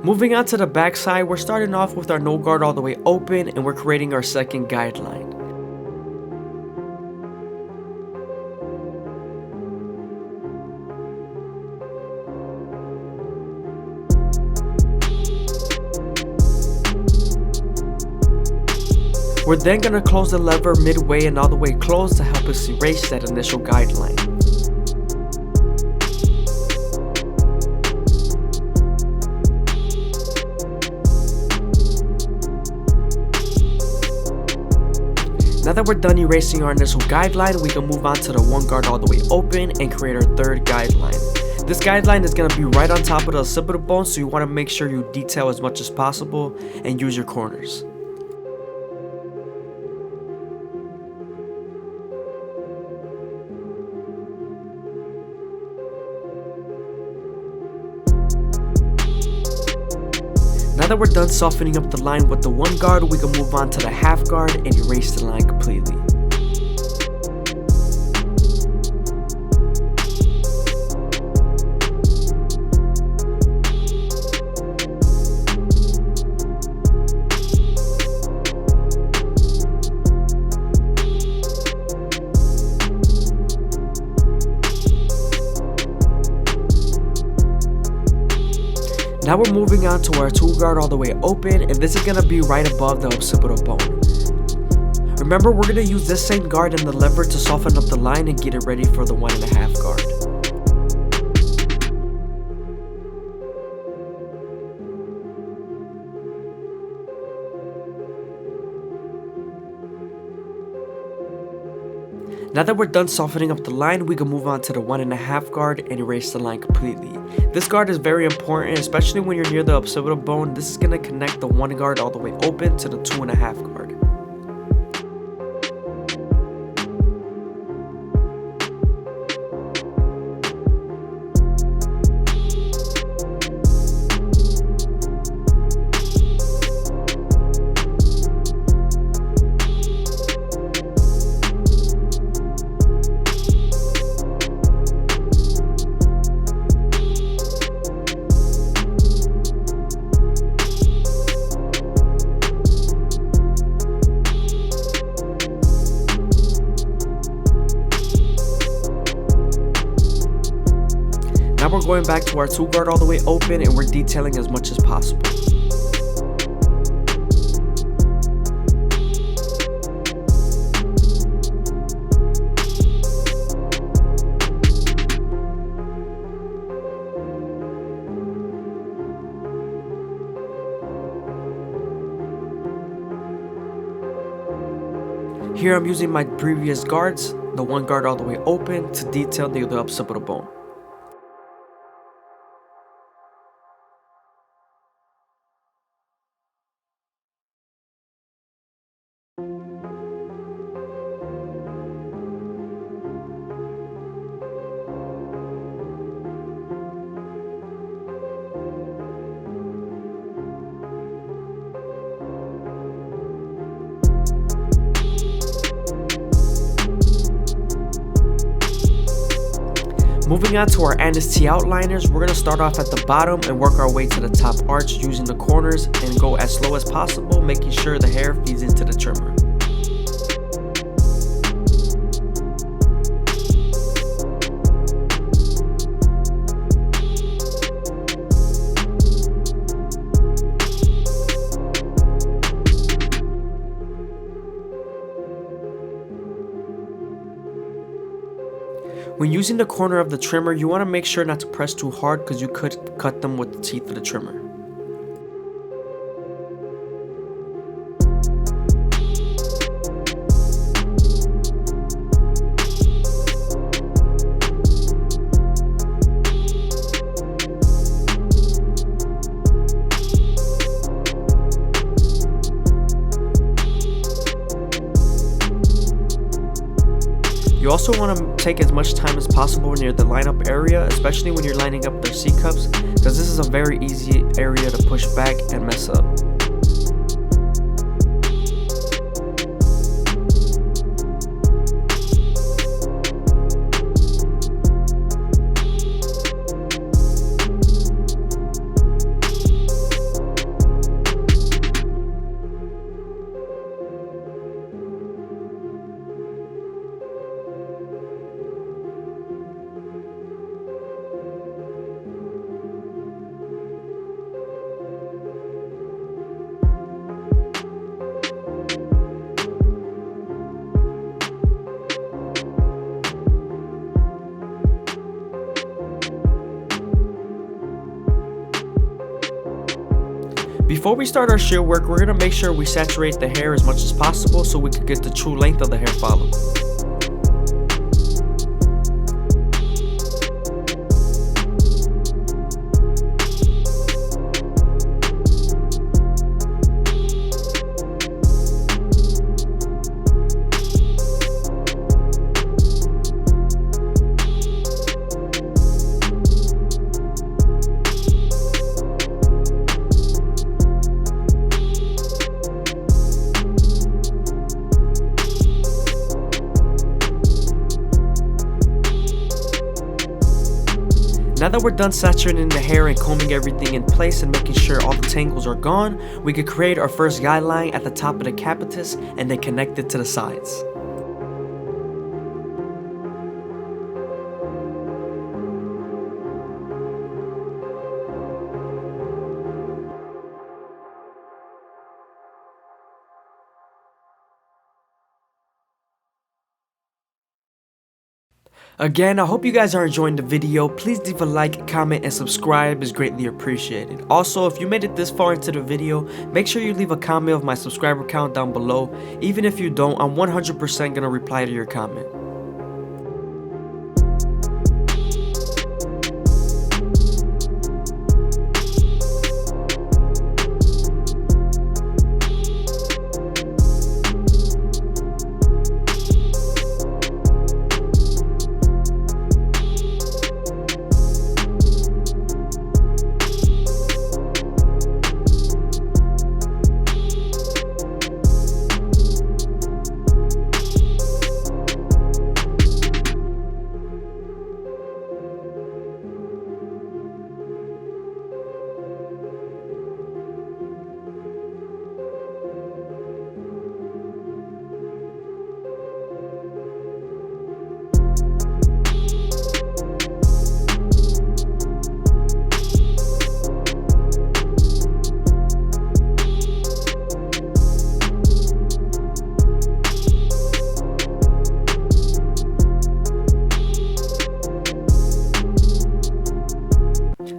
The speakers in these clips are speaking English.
Moving on to the back side, we're starting off with our no guard all the way open and we're creating our second guideline. We're then going to close the lever midway and all the way closed to help us erase that initial guideline. Now that we're done erasing our initial guideline, we can move on to the one guard all the way open and create our third guideline. This guideline is going to be right on top of the occipital bone, so you want to make sure you detail as much as possible and use your corners. Now that we're done softening up the line with the one guard, we can move on to the half guard and erase the line completely. Now we're moving on to our two guard all the way open, and this is going to be right above the occipital bone. Remember, we're going to use this same guard and the lever to soften up the line and get it ready for the 1.5 guard. Now that we're done softening up the line, we can move on to the 1.5 guard and erase the line completely. This guard is very important, especially when you're near the occipital bone. This is going to connect the one guard all the way open to the 2.5 guard. Now we're going back to our two guard all the way open and we're detailing as much as possible. Here I'm using my previous guards, the one guard all the way open, to detail the occipital bone. Moving on to our anise T outliners, we're going to start off at the bottom and work our way to the top arch using the corners and go as slow as possible, making sure the hair feeds into the trimmer. When using the corner of the trimmer, you want to make sure not to press too hard because you could cut them with the teeth of the trimmer. You also want to take as much time as possible near the lineup area, especially when you're lining up their C-cups, because this is a very easy area to push back and mess up. Before we start our shield work, we're going to make sure we saturate the hair as much as possible so we can get the true length of the hair follicle. Now that we're done saturating the hair and combing everything in place and making sure all the tangles are gone, we could create our first guideline at the top of the capitus and then connect it to the sides. Again, I hope you guys are enjoying the video. Please leave a like, comment, and subscribe is greatly appreciated. Also, if you made it this far into the video, make sure you leave a comment of my subscriber count down below. Even if you don't, I'm 100% gonna reply to your comment.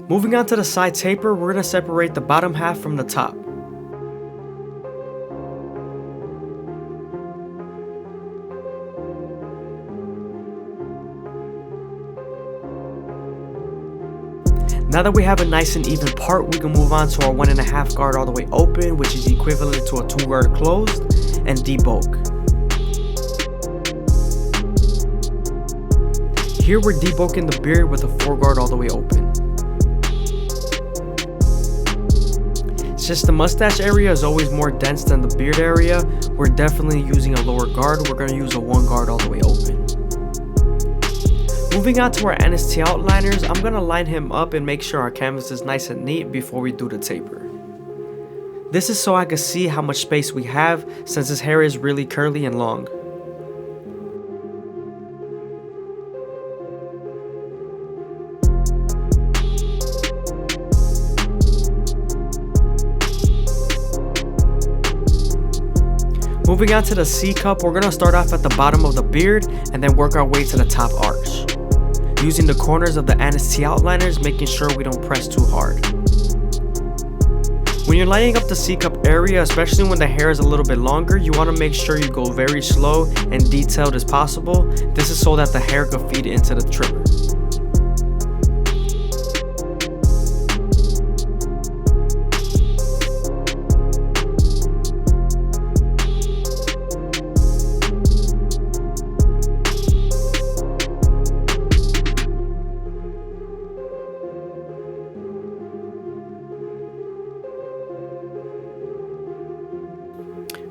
Moving on to the side taper, we're going to separate the bottom half from the top. Now that we have a nice and even part, we can move on to our 1.5 guard all the way open, which is equivalent to a 2 guard closed, and debulk. Here we're debulking the beard with a 4 guard all the way open. Since the mustache area is always more dense than the beard area, we're definitely using a lower guard. We're going to use a 1 guard all the way open. Moving on to our NST outliners, I'm going to line him up and make sure our canvas is nice and neat before we do the taper. This is so I can see how much space we have since his hair is really curly and long. Moving on to the C cup, we're going to start off at the bottom of the beard and then work our way to the top arch. Using the corners of the NST outliners, making sure we don't press too hard. When you're lining up the C cup area, especially when the hair is a little bit longer, you want to make sure you go very slow and detailed as possible. This is so that the hair can feed into the trimmer.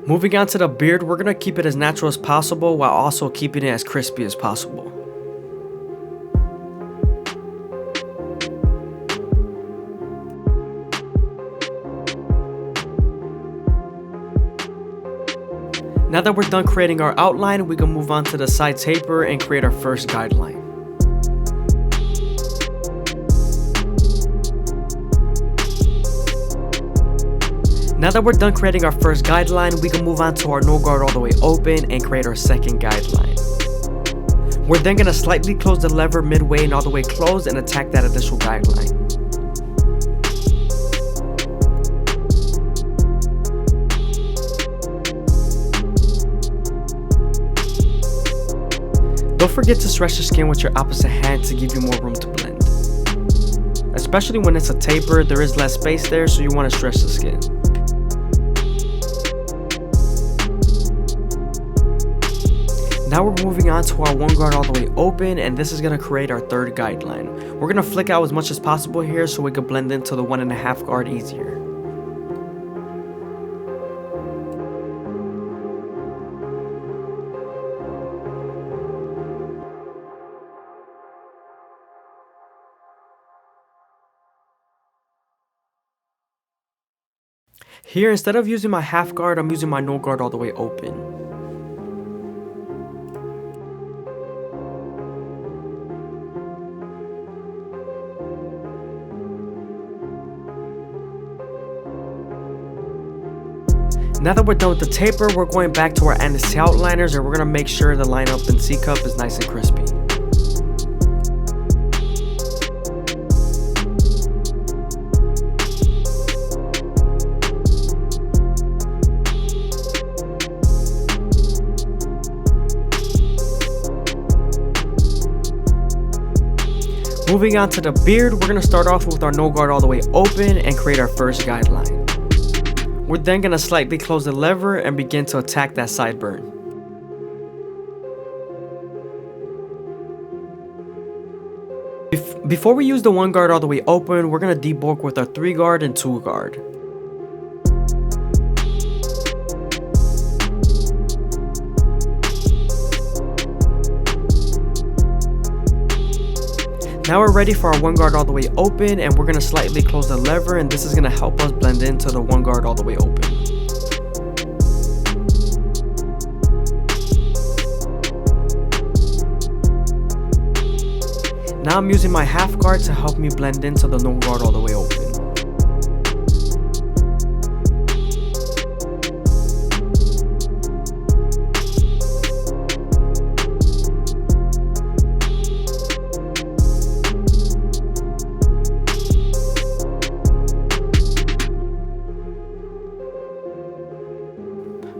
Moving on to the beard, we're going to keep it as natural as possible while also keeping it as crispy as possible. Now that we're done creating our outline, we can move on to the side taper and create our first guideline. Now that we're done creating our first guideline, we can move on to our no guard all the way open and create our second guideline. We're then going to slightly close the lever midway and all the way closed and attack that additional guideline. Don't forget to stretch the skin with your opposite hand to give you more room to blend. Especially when it's a taper, there is less space there, so you want to stretch the skin. Now we're moving on to our one guard all the way open, and this is going to create our third guideline. We're going to flick out as much as possible here so we can blend into the 1.5 guard easier. Here, instead of using my half guard, I'm using my no guard all the way open. Now that we're done with the taper, we're going back to our anti outliners, and we're going to make sure the line up in C cup is nice and crispy. Moving on to the beard, we're going to start off with our no guard all the way open and create our first guideline. We're then going to slightly close the lever and begin to attack that sideburn. Before we use the 1 guard all the way open, we're going to debulk with our 3 guard and 2 guard. Now we're ready for our 1 guard all the way open, and we're going to slightly close the lever, and this is going to help us blend into the 1 guard all the way open. Now I'm using my half guard to help me blend into the no guard all the way open.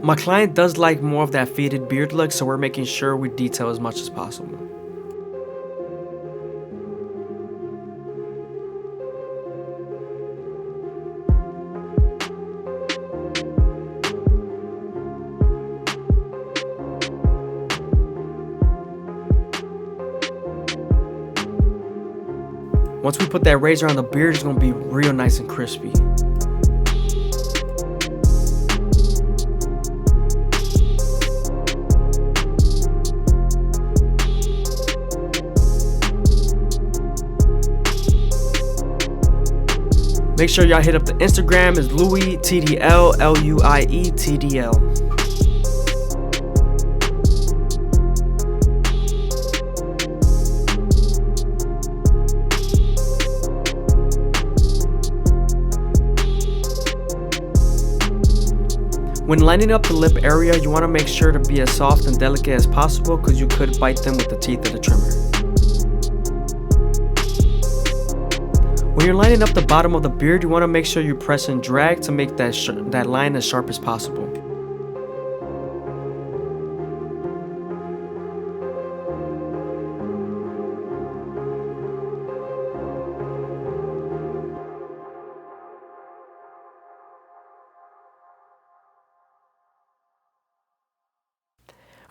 My client does like more of that faded beard look, so we're making sure we detail as much as possible. Once we put that razor on the beard, it's going to be real nice and crispy. Make sure y'all hit up the Instagram. It's Louie TDL, LUIE TDL. When lining up the lip area, you want to make sure to be as soft and delicate as possible because you could bite them with the teeth of the trimmer. When you're lining up the bottom of the beard, you want to make sure you press and drag to make that line as sharp as possible.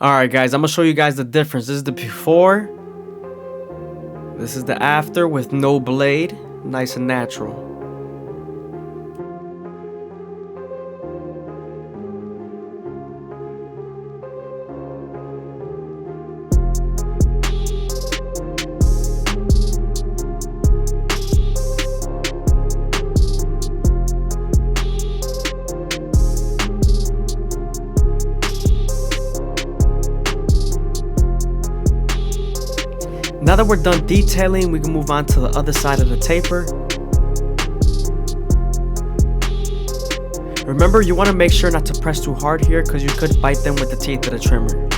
Alright guys, I'm going to show you guys the difference. This is the before. This is the after with no blade. Nice and natural. Now that we're done detailing, we can move on to the other side of the taper. Remember, you want to make sure not to press too hard here because you could bite them with the teeth of the trimmer.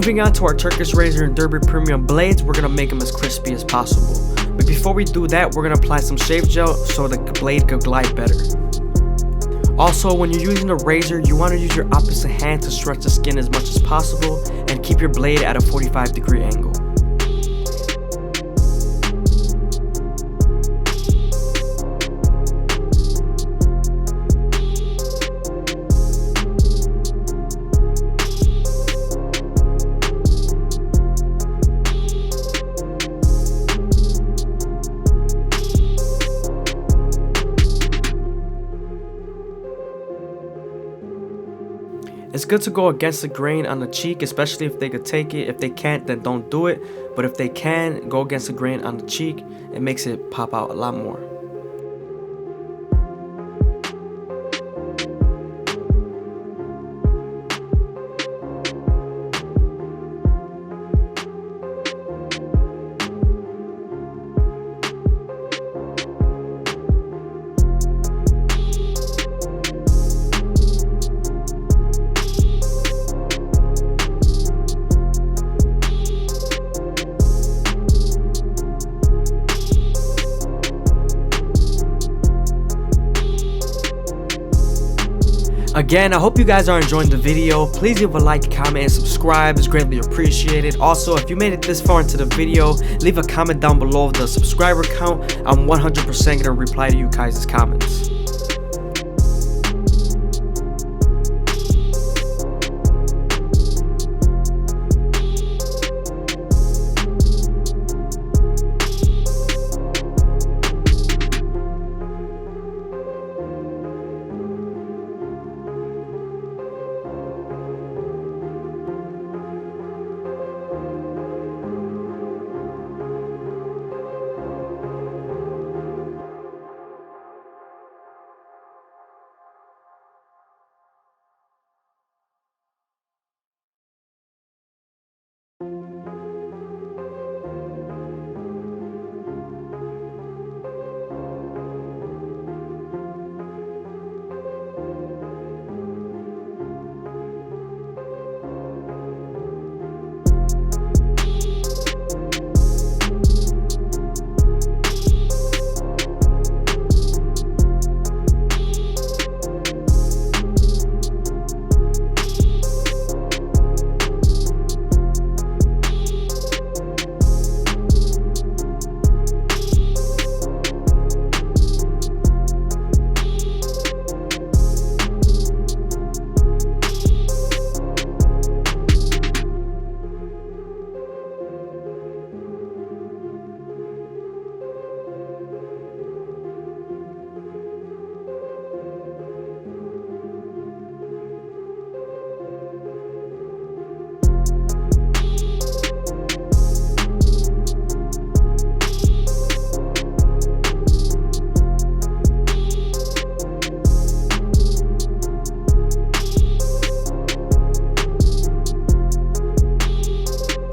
Moving on to our Turkish Razor and Derby Premium blades, we're gonna make them as crispy as possible. But before we do that, we're gonna apply some shave gel so the blade could glide better. Also, when you're using a razor, you want to use your opposite hand to stretch the skin as much as possible and keep your blade at a 45-degree angle. It's good to go against the grain on the cheek, especially if they could take it. If they can't, then don't do it. But if they can, go against the grain on the cheek. It makes it pop out a lot more. Again, I hope you guys are enjoying the video. Please leave a like, comment, and subscribe. It's greatly appreciated. Also, if you made it this far into the video, leave a comment down below the subscriber count. I'm 100% gonna reply to you guys' comments.